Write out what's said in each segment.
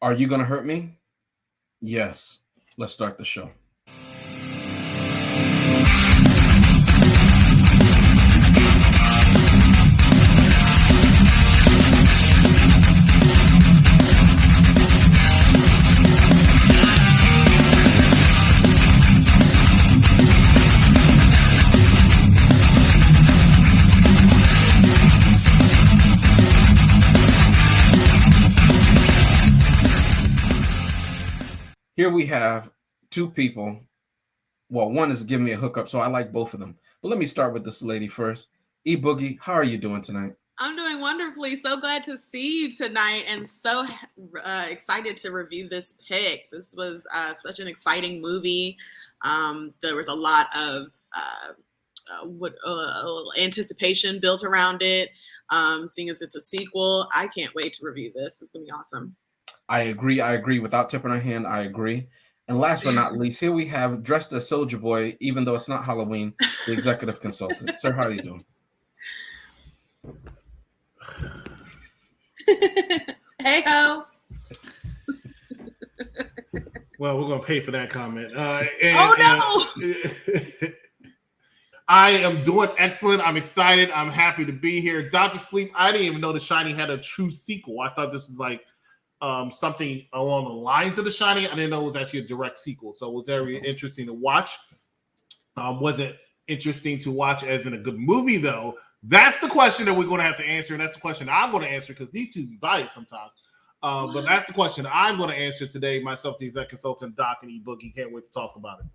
Are you gonna hurt me? Yes. Let's start the show. Here we have two people. Well, one is giving me a hookup, so I like both of them. But let me start with this lady first. E Boogie, how are you doing tonight? I'm doing wonderfully. So glad to see you tonight and so excited to review this pick. This was such an exciting movie. There was a lot of anticipation built around it. Seeing as it's a sequel, I can't wait to review this. It's going to be awesome. I agree. I agree. Without tipping her hand, I agree. And last but not least, here we have dressed as Soldier Boy, even though it's not Halloween, the executive consultant. Sir, how are you doing? Hey ho! Well, we're gonna pay for that comment. Oh no! I am doing excellent. I'm excited. I'm happy to be here. Dr. Sleep. I didn't even know The Shining had a true sequel. I thought this was like something along the lines of The Shining. I didn't know it was actually a direct sequel. So it was very interesting to watch. Wasn't interesting to watch as in a good movie, though. That's the question that we're going to have to answer. And that's the question I'm going to answer because these two be biased sometimes. But that's the question I'm going to answer today. Myself, the exec consultant, Doc, and E Boogie. Can't wait to talk about it.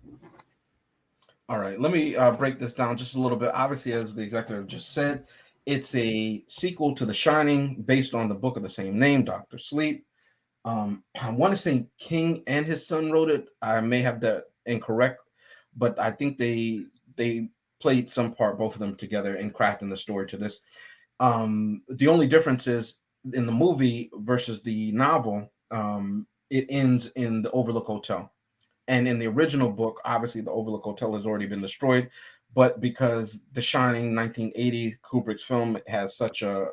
All right, let me break this down just a little bit. Obviously, as the executive just said, it's a sequel to The Shining based on the book of the same name, Dr. Sleep. I want to say King and his son wrote it. I may have that incorrect, but I think they played some part, both of them together, in crafting the story to this. The only difference is in the movie versus the novel, it ends in the Overlook Hotel. And in the original book, obviously the Overlook Hotel has already been destroyed, but because The Shining, 1980, Kubrick's film, has such a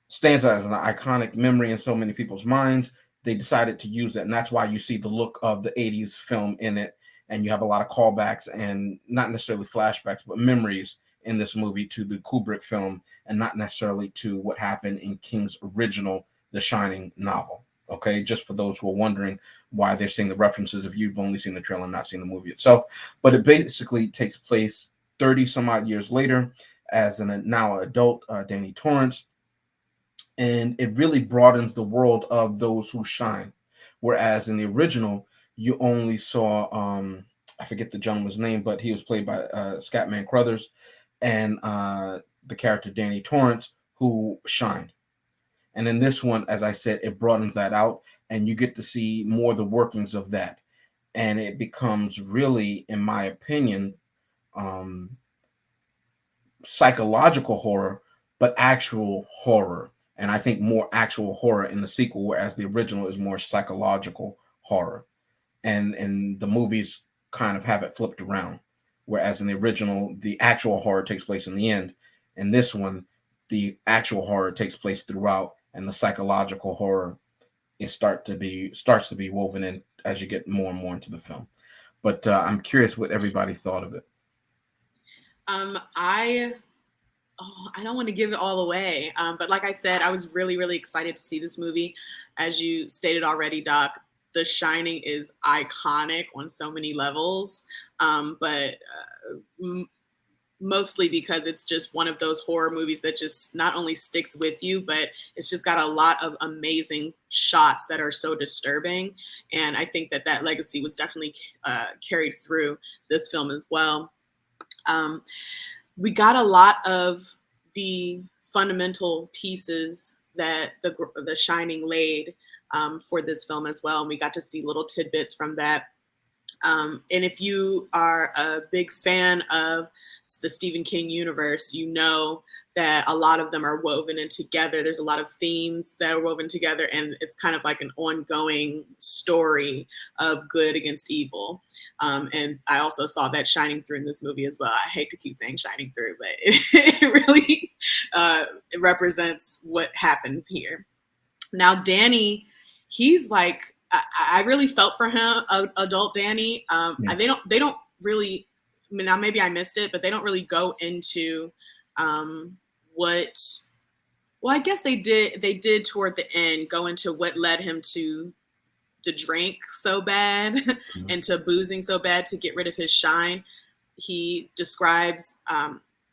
stands as an iconic memory in so many people's minds, they decided to use that, and that's why you see the look of the 80s film in it, and you have a lot of callbacks and not necessarily flashbacks, but memories in this movie to the Kubrick film, and not necessarily to what happened in King's original The Shining novel. Okay, just for those who are wondering why they're seeing the references if you've only seen the trailer and not seen the movie itself. But it basically takes place 30 some odd years later as an now adult Danny Torrance, and it really broadens the world of those who shine. Whereas in the original, you only saw I forget the gentleman's name, but he was played by Scatman Crothers, and the character Danny Torrance, who shined. And in this one, as I said, it broadens that out, and you get to see more of the workings of that. And it becomes really, in my opinion, psychological horror, but actual horror. And I think more actual horror in the sequel, whereas the original is more psychological horror. And the movies kind of have it flipped around. Whereas in the original, the actual horror takes place in the end. In this one, the actual horror takes place throughout, and the psychological horror starts to be woven in as you get more and more into the film. But I'm curious what everybody thought of it. I don't want to give it all away, but like I said, I was really, really excited to see this movie. As you stated already, Doc, The Shining is iconic on so many levels, but mostly because it's just one of those horror movies that just not only sticks with you, but it's just got a lot of amazing shots that are so disturbing. And I think that legacy was definitely carried through this film as well. We got a lot of the fundamental pieces that the Shining laid for this film as well. And we got to see little tidbits from that. And if you are a big fan of the Stephen King universe, you know that a lot of them are woven in together. There's a lot of themes that are woven together, and it's kind of like an ongoing story of good against evil. And I also saw that shining through in this movie as well. I hate to keep saying shining through, but it really it represents what happened here. Now, Danny, he's like, I really felt for him, adult Danny. Yeah. They don't really, I mean, now maybe I missed it, but they don't really go into what, well, I guess they did toward the end go into what led him to the drink so bad and to boozing so bad to get rid of his shine. He describes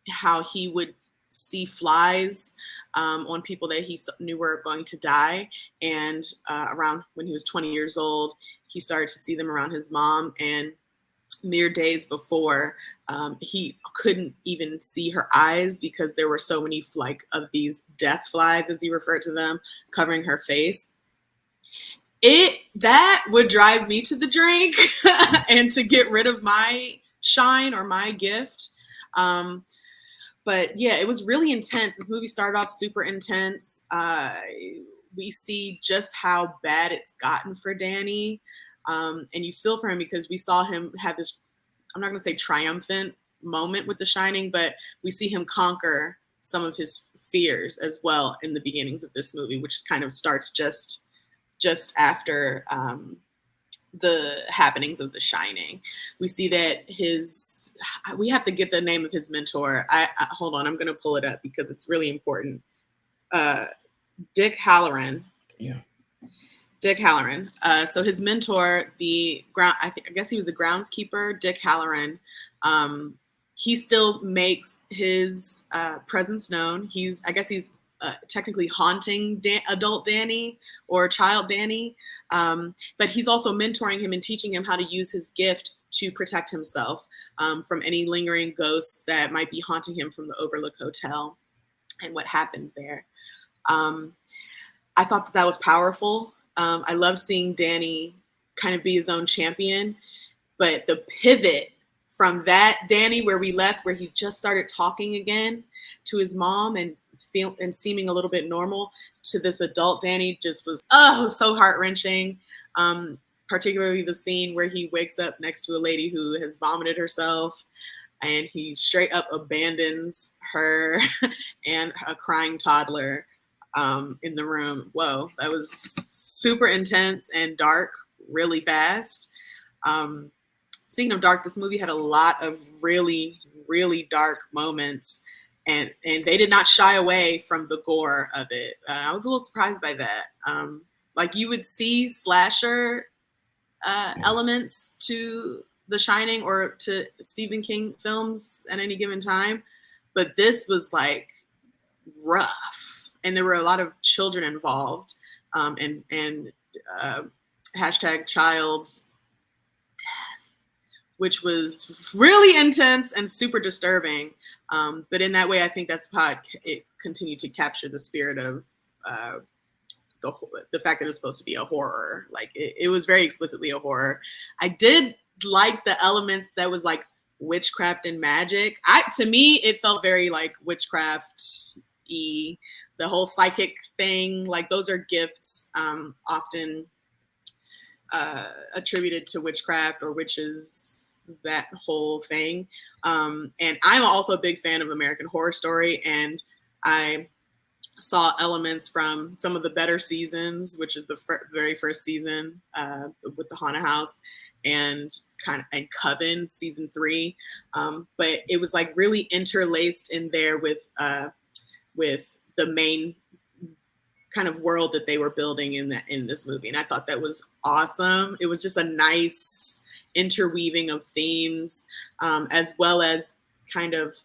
how he would see flies on people that he knew were going to die. And around when he was 20 years old, he started to see them around his mom. And mere days before, he couldn't even see her eyes because there were so many of these death flies, as he referred to them, covering her face. That would drive me to the drink and to get rid of my shine or my gift. But yeah, it was really intense. This movie started off super intense. We see just how bad it's gotten for Danny. And you feel for him because we saw him have this, I'm not going to say triumphant moment with The Shining, but we see him conquer some of his fears as well in the beginnings of this movie, which kind of starts just after the happenings of The Shining. We see that we have to get the name of his mentor. I hold on, I'm going to pull it up because it's really important. Dick Halloran. Yeah. Dick Halloran. So his mentor, I guess he was the groundskeeper, Dick Halloran. He still makes his presence known. I guess he's technically haunting adult Danny or child Danny, but he's also mentoring him and teaching him how to use his gift to protect himself from any lingering ghosts that might be haunting him from the Overlook Hotel and what happened there. I thought that was powerful. I loved seeing Danny kind of be his own champion, but the pivot from that Danny where we left, where he just started talking again to his mom and seeming a little bit normal, to this adult Danny just was so heart-wrenching. Particularly the scene where he wakes up next to a lady who has vomited herself and he straight up abandons her and a crying toddler in the room. Whoa, that was super intense and dark really fast. Speaking of dark, this movie had a lot of really, really dark moments, and they did not shy away from the gore of it. I was a little surprised by that. Like you would see slasher elements to The Shining or to Stephen King films at any given time, but this was like rough, and there were a lot of children involved, and hashtag child death, which was really intense and super disturbing. But in that way, I think that's how it continued to capture the spirit of the fact that it's supposed to be a horror. Like it was very explicitly a horror. I did like the element that was like witchcraft and magic. To me, it felt very like witchcraft-y. The whole psychic thing, like those are gifts often attributed to witchcraft or witches, that whole thing. And I'm also a big fan of American Horror Story, and I saw elements from some of the better seasons, which is the very first season with the haunted house, and Coven season 3. But it was like really interlaced in there with the main kind of world that they were building in this movie. And I thought that was awesome. It was just a nice interweaving of themes, as well as kind of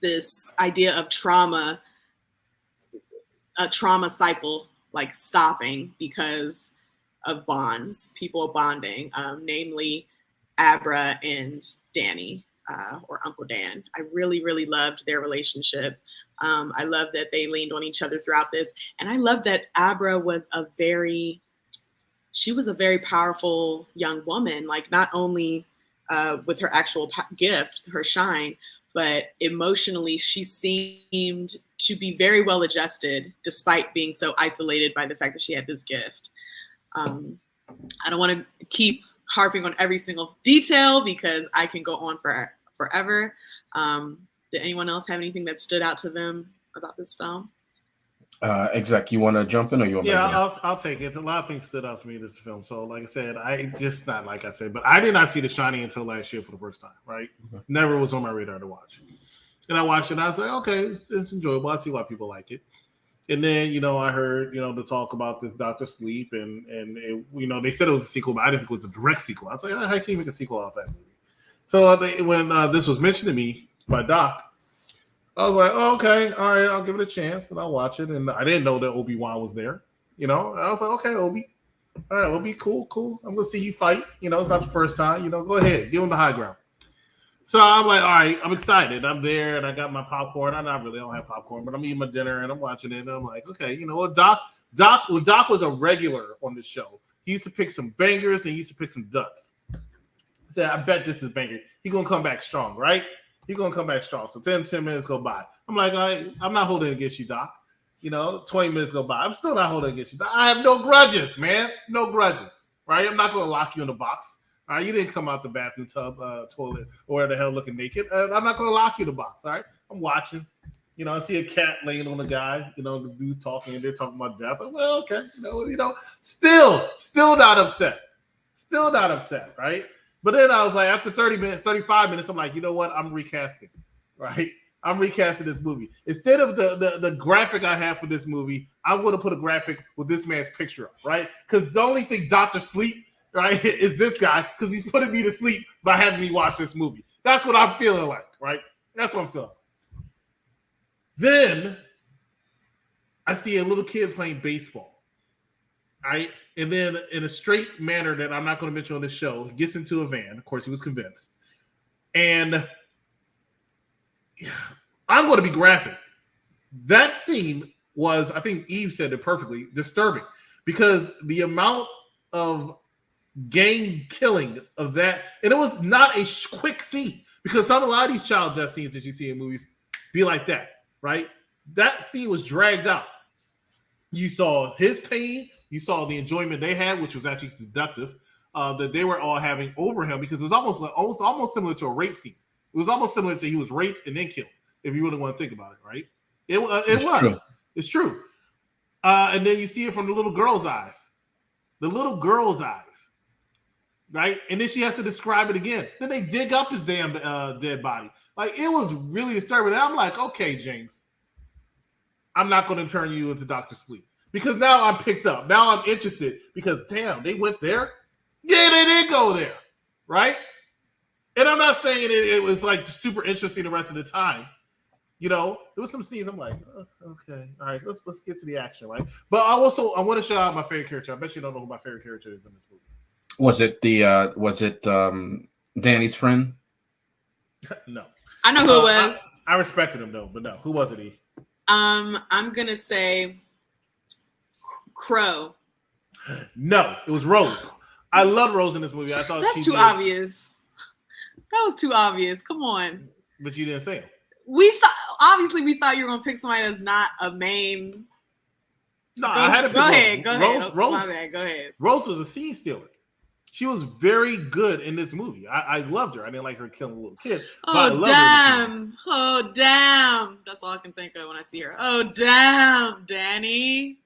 this idea of trauma, a trauma cycle, like stopping because of bonds, people bonding, namely Abra and Danny, or Uncle Dan. I really, really loved their relationship. I love that they leaned on each other throughout this. And I love that Abra was a very powerful young woman, like not only with her actual gift, her shine, but emotionally she seemed to be very well adjusted despite being so isolated by the fact that she had this gift. I don't want to keep harping on every single detail because I can go on forever. Did anyone else have anything that stood out to them about this film? Exec, you want to jump in or you want me Yeah, to? I'll take it. A lot of things stood out to me in this film. So, like I said, not like I said, but I did not see The Shining until last year for the first time. Right, never was on my radar to watch. And I watched it. And I was like, okay, it's enjoyable. I see why people like it. And then, I heard, the talk about this Dr. Sleep, and it, they said it was a sequel, but I didn't think it was a direct sequel. I was like, how can you make a sequel out of that movie? So when this was mentioned to me by Doc, I was like, oh, okay, all right, I'll give it a chance and I'll watch it. And I didn't know that Obi-Wan was there. I was like, okay, Obi. All right, Obi, cool. I'm going to see you fight. It's not the first time. Go ahead, give him the high ground. So I'm like, all right, I'm excited. I'm there and I got my popcorn. I don't have popcorn, but I'm eating my dinner and I'm watching it. And I'm like, okay, you know what, Doc was a regular on the show. He used to pick some bangers and he used to pick some duds. I said, I bet this is banger. He's going to come back strong, right? He's going to come back strong. So 10 minutes go by. I'm like, all right, I'm not holding against you, Doc. 20 minutes go by. I'm still not holding against you, Doc. I have no grudges, man. No grudges, right? I'm not going to lock you in the box. All right, you didn't come out the bathroom tub, toilet, or where the hell looking naked. I'm not going to lock you in the box, all right? I'm watching. I see a cat laying on a guy. The dude's talking, and they're talking about death. I'm, well, okay. Still not upset. Still not upset, right? But then I was like, after 30 minutes, 35 minutes, I'm like, you know what? I'm recasting, right? I'm recasting this movie. Instead of the graphic I have for this movie, I'm going to put a graphic with this man's picture up, right? Because the only thing Dr. Sleep, right, is this guy, because he's putting me to sleep by having me watch this movie. That's what I'm feeling like, right? That's what I'm feeling. Then I see a little kid playing baseball, right? And then in a straight manner that I'm not going to mention on this show, he gets into a van. Of course, he was convinced. And I'm going to be graphic. That scene was, I think Eve said it perfectly, disturbing. Because the amount of gang killing of that, and it was not a quick scene. Because a lot of these child death scenes that you see in movies be like that, right? That scene was dragged out. You saw his pain. You saw the enjoyment they had, which was actually seductive, that they were all having over him, because it was almost similar to a rape scene. It was almost similar to he was raped and then killed, if you really want to think about it, right? It was. True. It's true. And then you see it from the little girl's eyes. The little girl's eyes, right? And then she has to describe it again. Then they dig up his damn dead body. Like, it was really disturbing. And I'm like, okay, James, I'm not going to turn you into Dr. Sleep. Because now I'm picked up. Now I'm interested. Because, damn, they went there? Yeah, they did go there. Right? And I'm not saying it was, like, super interesting the rest of the time. There was some scenes I'm like, oh, okay, all right, let's get to the action, right? But I want to shout out my favorite character. I bet you don't know who my favorite character is in this movie. Was it Danny's friend? No. I know who it was. I respected him, though, but no. Who was it, Eve? I'm going to say Crow. No, it was Rose. I love Rose in this movie. I thought that's too obvious. That was too obvious. Come on. But you didn't say it. We thought you were gonna pick somebody that's not a main. No, I had to pick. Go ahead. Rose. My bad. Go ahead. Rose was a scene stealer. She was very good in this movie. I loved her. I didn't like her killing a little kid. Oh damn! Oh damn! That's all I can think of when I see her. Oh damn, Danny.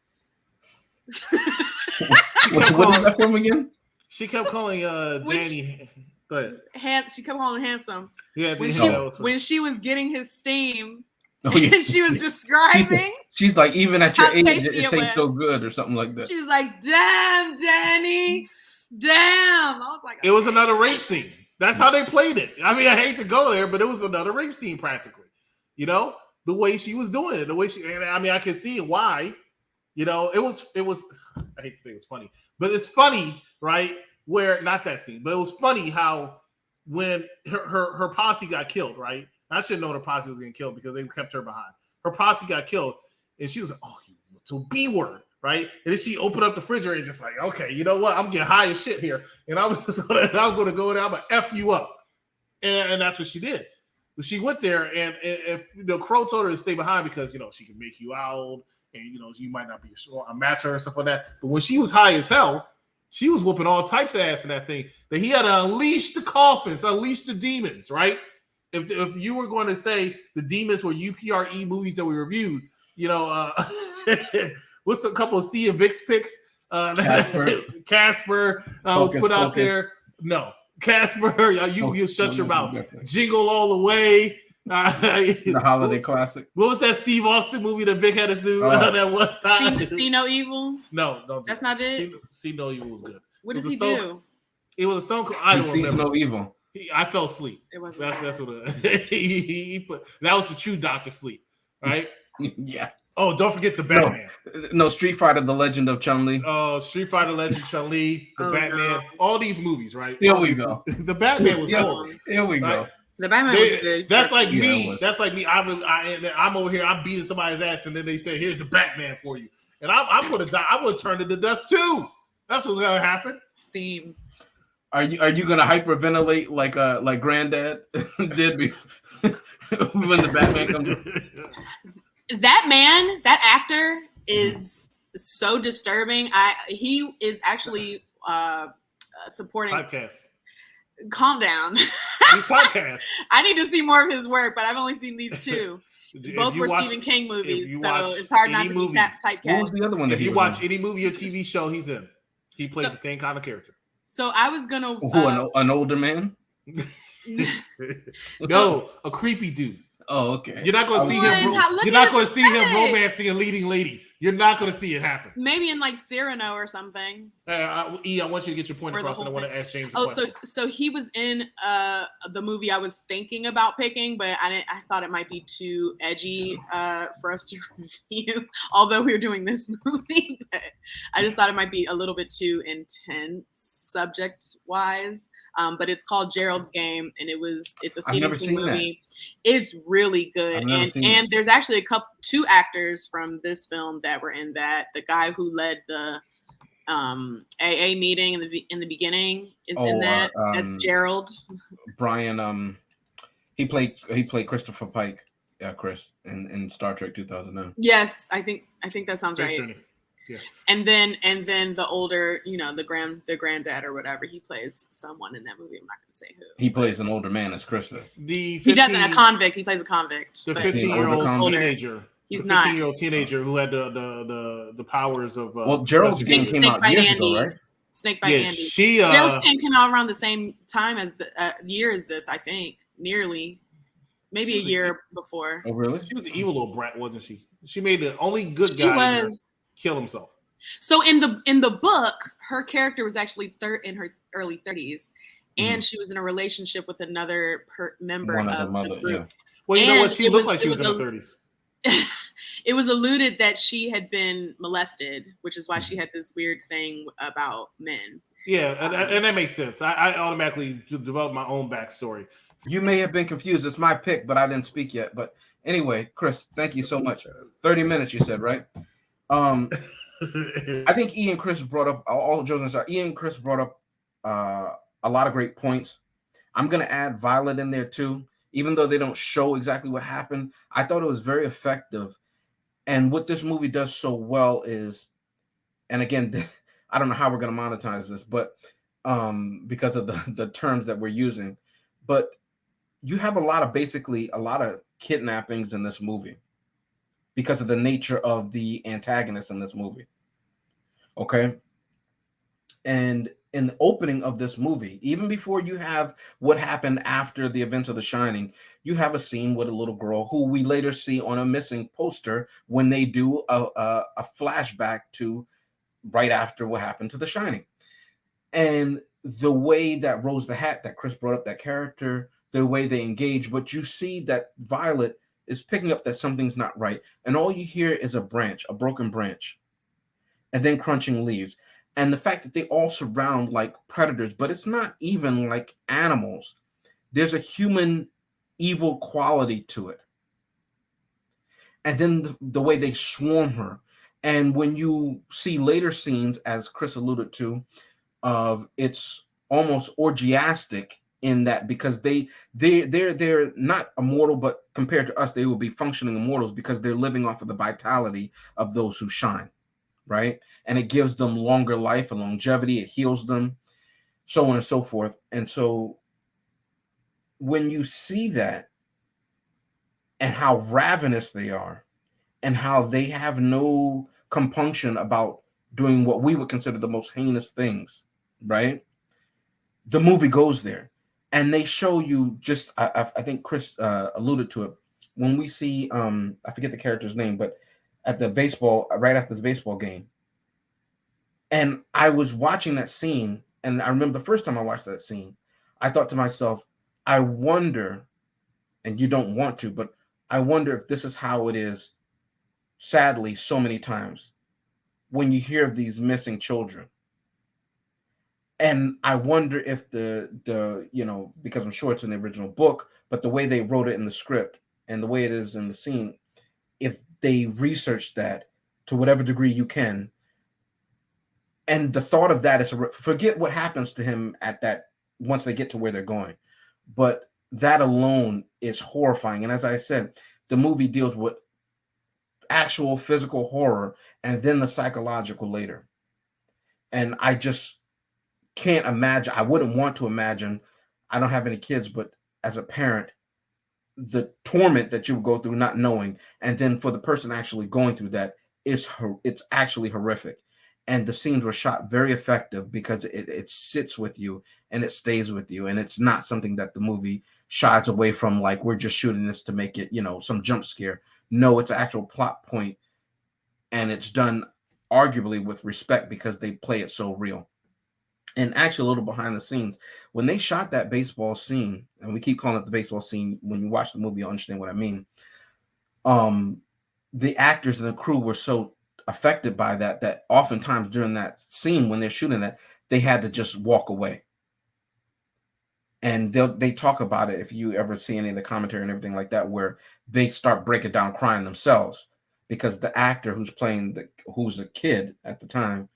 What is that from again? She kept calling Danny. Go ahead. She kept calling him handsome. Yeah, when she was getting his steam, and she was describing. She's like, even at your age, it tastes so good, or something like that. She was like, "Damn, Danny, damn!" I was like, "It was another rape scene." That's how they played it. I mean, I hate to go there, but it was another rape scene practically. The way she was doing it, the way she. I mean, I can see why. It was. I hate to say it's funny, but it's funny, right? Where not that scene, but it was funny how when her posse got killed, right? I should know her posse was getting killed because they kept her behind. Her posse got killed, and she was like, "Oh, you little B word," right? And then she opened up the refrigerator and just like, "Okay, you know what? I'm getting high as shit here, and I'm going to go there. I'm gonna F you up," and that's what she did. But she went there, and if Crow told her to stay behind because she can make you out, and you might not be a match her and stuff like that. But when she was high as hell, she was whooping all types of ass in that thing. That he had to unleash the coffins, unleash the demons, right? If you were going to say the demons were UPRE movies that we reviewed, What's a couple of C and Vicks picks? Casper was put out there. No, Casper, you shut your mouth. Jingle All the Way. The Holiday Classic. What was that Steve Austin movie that Big had us do that one time? See No Evil? No, that's not it. See No Evil was good. What does he do? It was a Stone Cold. I don't remember. No Evil. I fell asleep. That's what he put. That was the true Dr. Sleep, right? Yeah. Oh, don't forget the Batman. No, Street Fighter: The Legend of Chun-Li. Oh, Street Fighter: Legend Chun-Li, the Batman, no. all these movies, right? Here we go. The Batman was cool. Here we go. Right? The Batman was good. That's like me. That's like me. I'm over here. I'm beating somebody's ass, and then they say, "Here's the Batman for you," and I would have died. I would have turned into dust too. That's what's gonna happen. Steam. Are you gonna hyperventilate like Granddad did when the Batman comes? That actor is so disturbing. He is actually supporting podcast. Calm down. He's podcast. I need to see more of his work, but I've only seen these two. Both were Stephen King movies, so it's hard not to be typecast. What was the other one that you watch any movie or TV show he's in? He plays the same kind of character. So I was gonna an older man? No, a creepy dude. Oh, okay. You're not going to see him. You're not going to see him romancing a leading lady. You're not going to see it happen. Maybe in like Cyrano or something. I want you to get your point across, and I want to ask James. So he was in the movie I was thinking about picking, but I thought it might be too edgy for us to review. Although we were doing this movie, but I just thought it might be a little bit too intense subject wise. But it's called Gerald's Game, and it's a Stephen King movie. It's really good, and there's actually two actors from this film that were in that. The guy who led the AA meeting in the beginning is in that. That's Gerald. Brian. He played Christopher Pike. Chris in Star Trek 2009. Yes, I think that sounds right. Yeah. And then the older, the granddad or whatever, he plays someone in that movie. I'm not going to say who. He plays an older man, as Chris says. He doesn't a convict. He plays a convict. The 15-year-old teenager. He's not. 15-year-old teenager who had the powers of. Well, Gerald's Game came out years ago, right? Snake by Andy. Gerald's Game came out around the same time as the year as this, I think, nearly. Maybe a year before. Oh, really? She was an evil little brat, wasn't she? She made the only good guy kill himself. So in the book, her character was actually in her early 30s, and she was in a relationship with another member of the group. Yeah. Well, you know what? She looked like she was in her 30s. It was alluded that she had been molested, which is why she had this weird thing about men. Yeah, and that makes sense. I automatically developed my own backstory. You may have been confused. It's my pick, but I didn't speak yet. But anyway, Chris, thank you so much. 30 minutes, you said, right? I think Ian and Chris brought up, all joking aside, Ian and Chris brought up a lot of great points. I'm going to add Violet in there too. Even though they don't show exactly what happened, I thought it was very effective. And what this movie does so well is, and again, I don't know how we're going to monetize this, but because of the terms that we're using, but you have a lot of kidnappings in this movie because of the nature of the antagonist in this movie. Okay. And in the opening of this movie, even before you have what happened after the events of The Shining, you have a scene with a little girl who we later see on a missing poster when they do a flashback to right after what happened to The Shining. And the way that Rose the Hat, that Chris brought up, that character, the way they engage, but you see that Violet is picking up that something's not right. And all you hear is a broken branch, and then crunching leaves. And the fact that they all surround like predators, but it's not even like animals. There's a human evil quality to it. And then the way they swarm her. And when you see later scenes, as Chris alluded to, of it's almost orgiastic in that, because they're not immortal, but compared to us, they will be functioning immortals because they're living off of the vitality of those who shine. Right? And it gives them longer life and longevity. It heals them, so on and so forth. And so when you see that and how ravenous they are, and how they have no compunction about doing what we would consider the most heinous things, right? The movie goes there, and they show you just. I think Chris alluded to it when we see I forget the character's name, but at the baseball right after the baseball game, and I was watching that scene, and I remember the first time I watched that scene, I thought to myself, I wonder, and you don't want to, but I wonder if this is how it is, sadly, so many times when you hear of these missing children. And I wonder if the because I'm sure it's in the original book, but the way they wrote it in the script and the way it is in the scene, if they researched that to whatever degree you can, and the thought of that is forget what happens to him at that once they get to where they're going, but that alone is horrifying. And as I said, the movie deals with actual physical horror and then the psychological later. And I just can't imagine. I wouldn't want to imagine. I don't have any kids, but as a parent, the torment that you would go through not knowing, and then for the person actually going through that it's actually horrific. And the scenes were shot very effective because it sits with you and it stays with you, and it's not something that the movie shies away from, like we're just shooting this to make it some jump scare. No, it's an actual plot point, and it's done arguably with respect because they play it so real. And actually, a little behind the scenes, when they shot that baseball scene, and we keep calling it the baseball scene, when you watch the movie, you'll understand what I mean. Um, the actors and the crew were so affected by that oftentimes during that scene, when they're shooting that, they had to just walk away. And they talk about it, if you ever see any of the commentary and everything like that, where they start breaking down crying themselves because the actor who's a kid at the time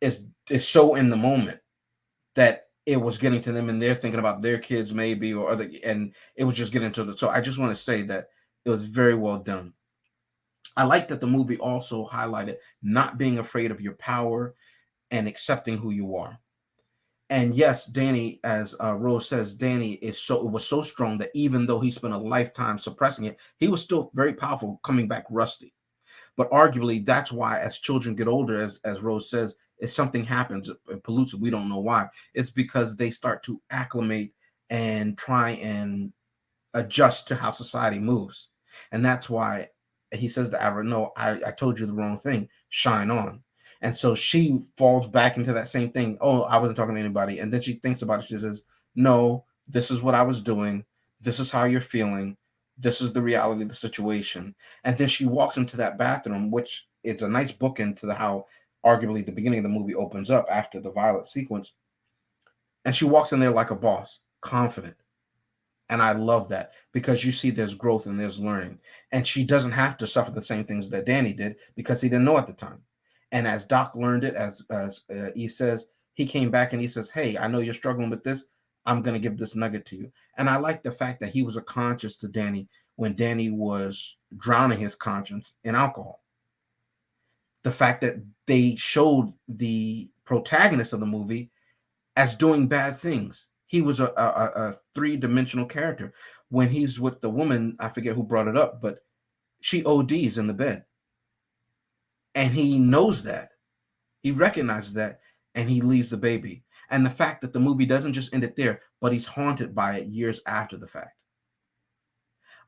is so in the moment that it was getting to them, and they're thinking about their kids maybe or other, and it was just getting to the. So I just want to say that it was very well done. I like that the movie also highlighted not being afraid of your power and accepting who you are. And yes, Danny, as Rose says, Danny was so strong that even though he spent a lifetime suppressing it, he was still very powerful, coming back rusty. But arguably, that's why as children get older, as Rose says, if something happens, it pollutes it, we don't know why. It's because they start to acclimate and try and adjust to how society moves. And that's why he says to Abra, no, I told you the wrong thing. Shine on. And so she falls back into that same thing. Oh, I wasn't talking to anybody. And then she thinks about it. She says, no, this is what I was doing. This is how you're feeling. This is the reality of the situation. And then she walks into that bathroom, which is a nice bookend to how arguably the beginning of the movie opens up after the violent sequence. And she walks in there like a boss, confident. And I love that because you see there's growth and there's learning. And she doesn't have to suffer the same things that Danny did because he didn't know at the time. And as Doc learned it, as he says, he came back and he says, hey, I know you're struggling with this. I'm going to give this nugget to you. And I like the fact that he was a conscience to Danny when Danny was drowning his conscience in alcohol. The fact that they showed the protagonist of the movie as doing bad things. He was a three-dimensional character. When he's with the woman, I forget who brought it up, but she ODs in the bed. And he knows that. He recognizes that, and he leaves the baby. And the fact that the movie doesn't just end it there, but he's haunted by it years after the fact.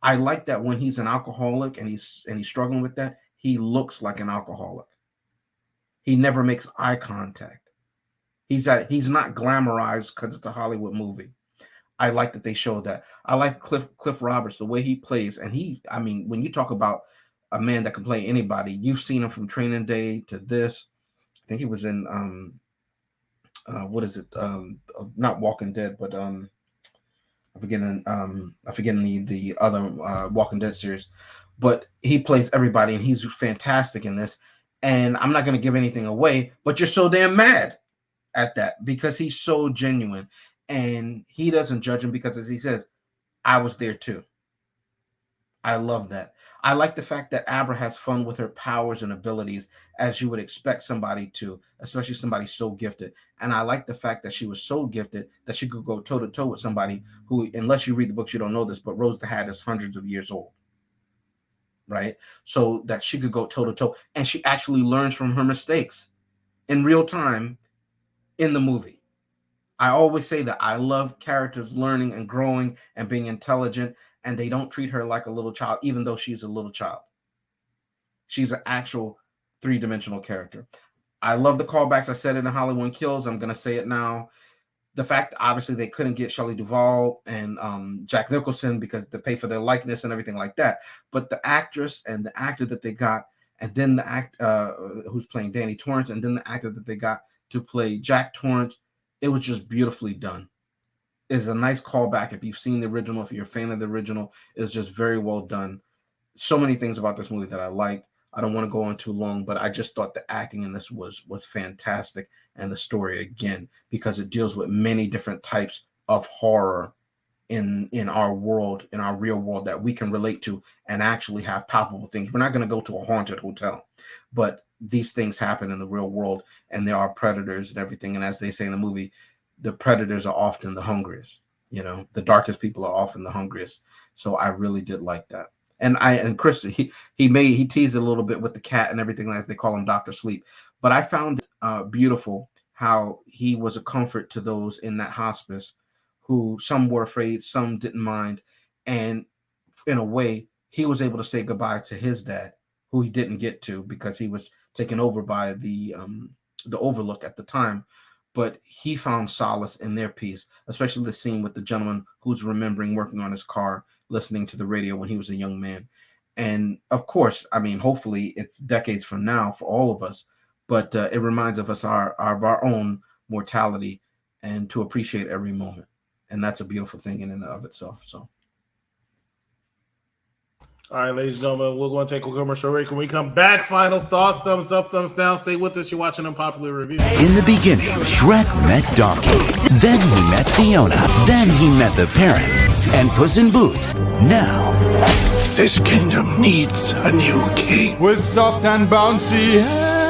I like that when he's an alcoholic and he's struggling with that, he looks like an alcoholic. He never makes eye contact. He's not glamorized because it's a Hollywood movie. I like that they showed that. I like Cliff Roberts, the way he plays, and I mean, when you talk about a man that can play anybody, you've seen him from Training Day to this. I think he was in what is it? Not Walking Dead, but I'm forgetting the other Walking Dead series. But he plays everybody, and he's fantastic in this. And I'm not going to give anything away, but you're so damn mad at that because he's so genuine, and he doesn't judge him because, as he says, I was there too. I love that. I like the fact that Abra has fun with her powers and abilities as you would expect somebody to, especially somebody so gifted. And I like the fact that she was so gifted that she could go toe to toe with somebody who, unless you read the books, you don't know this, but Rose the Hat is hundreds of years old. right? So that she could go toe to toe, and she actually learns from her mistakes in real time in the movie. I always say that I love characters learning and growing and being intelligent, and they don't treat her like a little child, even though she's a little child. She's an actual three-dimensional character. I love the callbacks. I said it in Hollywood Kills. I'm going to say it now. The fact that obviously they couldn't get Shelley Duvall and Jack Nicholson because they pay for their likeness and everything like that. But the actress and the actor that they got, and then the act who's playing Danny Torrance, and then the actor that they got to play Jack Torrance, it was just beautifully done. It's a nice callback. If you've seen the original, if you're a fan of the original, it's just very well done. So many things about this movie that I liked. I don't want to go on too long, but I just thought the acting in this was fantastic, and the story again, because it deals with many different types of horror in our world, in our real world, that we can relate to and actually have palpable things. We're not going to go to a haunted hotel, but these things happen in the real world, and there are predators and everything. And as they say in the movie, the predators are often the hungriest. You know, the darkest people are often the hungriest. So I really did like that. And Chris, he teased a little bit with the cat and everything, as they call him Dr. Sleep. But I found it beautiful how he was a comfort to those in that hospice, who some were afraid, some didn't mind, and in a way, he was able to say goodbye to his dad, who he didn't get to because he was taken over by the Overlook at the time. But he found solace in their peace, especially the scene with the gentleman who's remembering working on his car, listening to the radio when he was a young man. And of course, I mean, hopefully it's decades from now for all of us, but it reminds of us of our own mortality, and to appreciate every moment. And that's a beautiful thing in and of itself. So. All right, ladies and gentlemen, we're going to take a commercial break. When we come back, final thoughts, thumbs up, thumbs down. Stay with us. You're watching Unpopular Review. In the beginning, Shrek met Donkey. Then he met Fiona. Then he met the parents. And Puss in Boots. Now, this kingdom needs a new king. With soft and bouncy hair.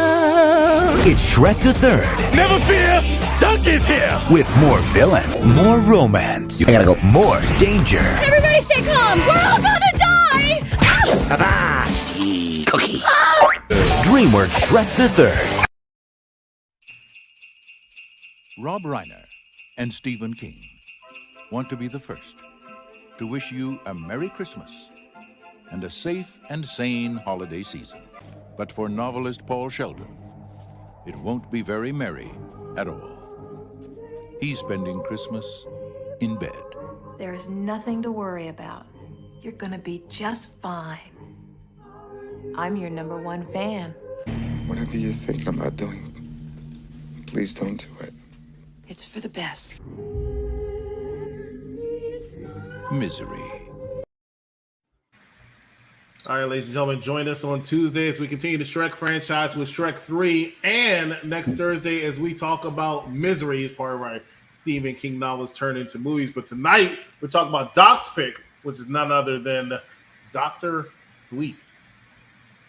It's Shrek the Third. Never fear, Donkey's here. With more villain, more romance. I gotta go. More danger. Everybody stay calm. We're all gonna die. Avast, cookie. DreamWorks Shrek the Third. Rob Reiner and Stephen King want to be the first to wish you a Merry Christmas and a safe and sane holiday season. But for novelist Paul Sheldon, it won't be very merry at all. He's spending Christmas in bed. There is nothing to worry about. You're gonna be just fine. I'm your #1 fan. Whatever you're thinking about doing, please don't do it. It's for the best. Misery. All right, ladies and gentlemen, join us on Tuesday as we continue the Shrek franchise with Shrek 3, and next Thursday as we talk about Misery as part of our Stephen King novels turned into movies. But tonight, we're talking about Doc's pick, which is none other than Dr. Sleep.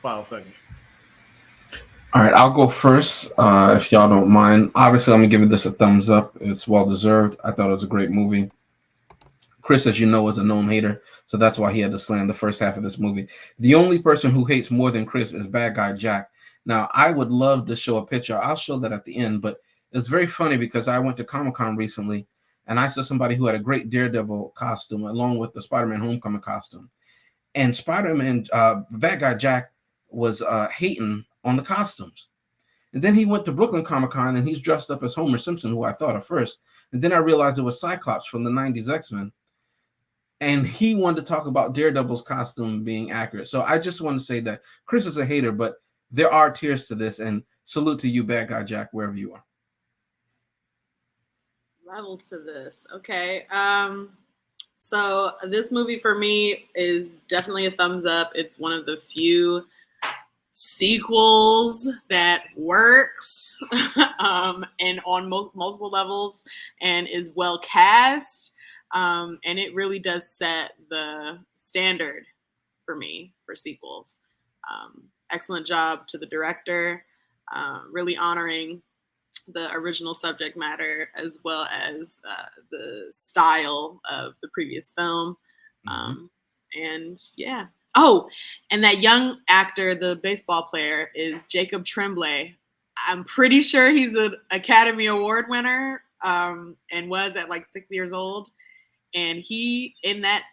Final segment. All right, I'll go first, if y'all don't mind. Obviously, I'm going to give this a thumbs up. It's well-deserved. I thought it was a great movie. Chris, as you know, is a known hater, so that's why he had to slam the first half of this movie. The only person who hates more than Chris is Bad Guy Jack. Now, I would love to show a picture. I'll show that at the end, but it's very funny because I went to Comic-Con recently, and I saw somebody who had a great Daredevil costume along with the Spider-Man Homecoming costume. And Spider-Man, Bad Guy Jack, was hating on the costumes. And then he went to Brooklyn Comic-Con, and he's dressed up as Homer Simpson, who I thought at first. And then I realized it was Cyclops from the 90s X-Men. And he wanted to talk about Daredevil's costume being accurate. So I just want to say that Chris is a hater, but there are tiers to this. And salute to you, Bad Guy Jack, wherever you are. Levels to this. Okay. So this movie for me is definitely a thumbs up. It's one of the few sequels that works and on multiple levels and is well cast. And it really does set the standard for me for sequels. Excellent job to the director, really honoring the original subject matter as well as the style of the previous film. And yeah. Oh, and that young actor, the baseball player, is Jacob Tremblay. I'm pretty sure he's an Academy Award winner, and was at like 6 years old. And he, in that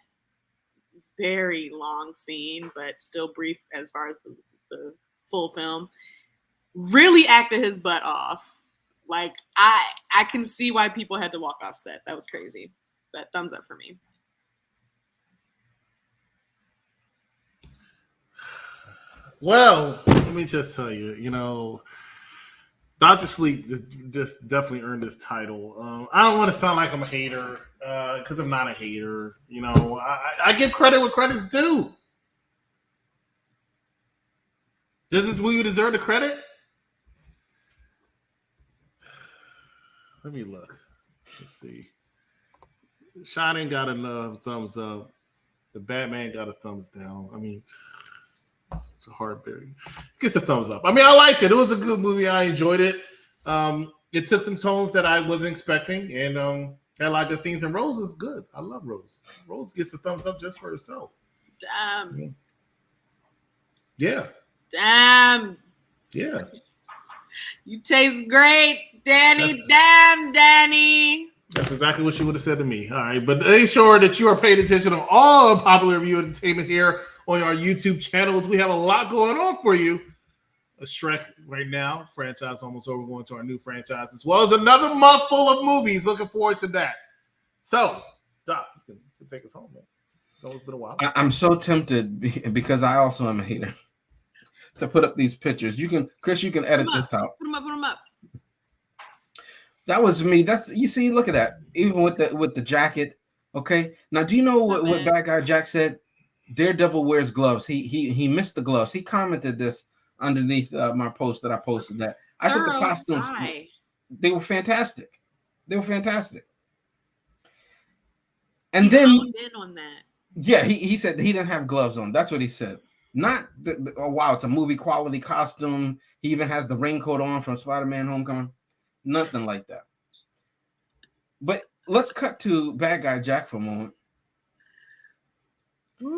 very long scene, but still brief as far as the full film, really acted his butt off. Like, I can see why people had to walk off set. That was crazy. But thumbs up for me. Well, let me just tell you, Dr. Sleep just definitely earned this title. I don't want to sound like I'm a hater, because I'm not a hater. I give credit where credit's due. Does this movie deserve the credit? Let me look. Let's see. Shining got a thumbs up. The Batman got a thumbs down. I mean, it's a hard berry. Gets a thumbs up. I mean, I liked it. It was a good movie. I enjoyed it. It took some tones that I wasn't expecting, and I like the scenes. And Rose is good. I love Rose. Rose gets a thumbs up just for herself. Damn. Yeah. Damn. Yeah. You taste great, Danny. Damn, Danny. That's exactly what she would have said to me. All right, but make sure that you are paying attention to all Popular Review Entertainment here on our YouTube channels. We have a lot going on for you. A Shrek right now, franchise almost over, going to our new franchise, as well as another month full of movies. Looking forward to that. So, Doc, you can take us home, man. It's been a while. I'm so tempted because I also am a hater to put up these pictures. Chris, you can edit this out. Put them up. That was me. You see, look at that. Even with the jacket. Okay. Now, do you know what Bad Guy Jack said? Daredevil wears gloves. He missed the gloves. He commented this underneath my post that I posted. That I thought the costumes they were fantastic. They were fantastic. And then on that. Yeah, he said he didn't have gloves on. That's what he said. Not oh wow, it's a movie quality costume. He even has the raincoat on from Spider-Man: Homecoming. Nothing like that. But let's cut to Bad Guy Jack for a moment. I'm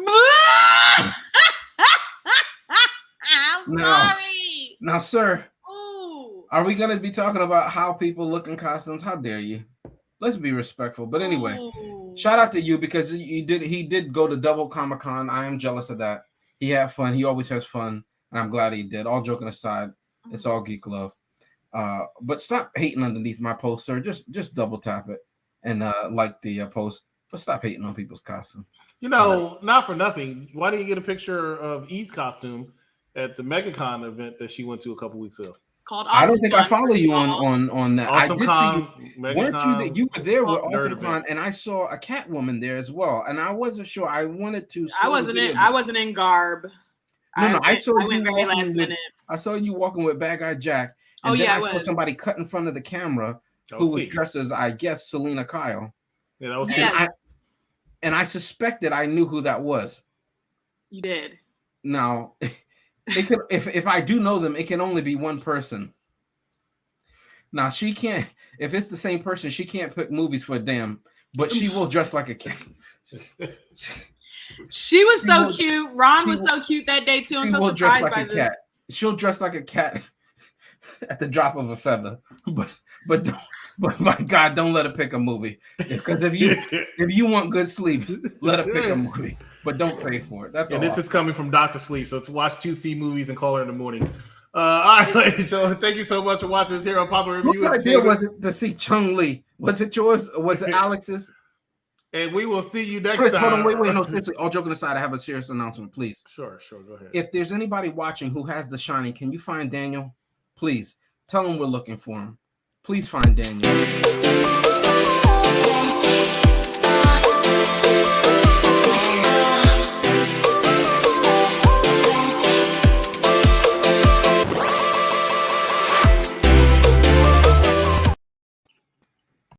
sorry. Now, sir, Ooh. are we going to be talking about how people look in costumes? How dare you? Let's be respectful. But anyway, shout out to you because he did go to Double Comic-Con. I am jealous of that. He had fun. He always has fun. And I'm glad he did. All joking aside, it's all geek love. But stop hating underneath my post, sir. Just double tap it and like the post. But stop hating on people's costume. Not for nothing. Why didn't you get a picture of E's costume at the MegaCon event that she went to a couple weeks ago? It's called Awesome I don't think Con, I follow you on that. Awesome I did Con, see you. MegaCon, Weren't you that you were there with Awesome event. Con, and I saw a Catwoman there as well, and I wasn't sure. I wanted to. I wasn't in garb. I saw I went very last minute. I saw you walking with Bad Guy Jack. And then I saw somebody cut in front of the camera who was dressed as, I guess, Selena Kyle. Yeah, that was and I suspected I knew who that was. You did. Now, it could if I do know them, it can only be one person. Now she can't. If it's the same person, she can't pick movies for a damn. But she will dress like a cat. She was so cute. Ron was so cute that day too. I'm so surprised by this. Cat. She'll dress like a cat at the drop of a feather. But my God, don't let her pick a movie. Because if you want good sleep, let her pick a movie. But don't pay for it. That's all. This is coming from Dr. Sleep. So to watch 2C movies and call her in the morning. All right, ladies, so thank you so much for watching us here on Popular Review. Whose idea was it to see Chung Lee? Was it yours or was it Alex's? And we will see you next Chris, time. hold on, wait, no, seriously. All joking aside, I have a serious announcement, please. Sure, go ahead. If there's anybody watching who has The Shining, can you find Daniel? Please tell him we're looking for him. Please find Daniel.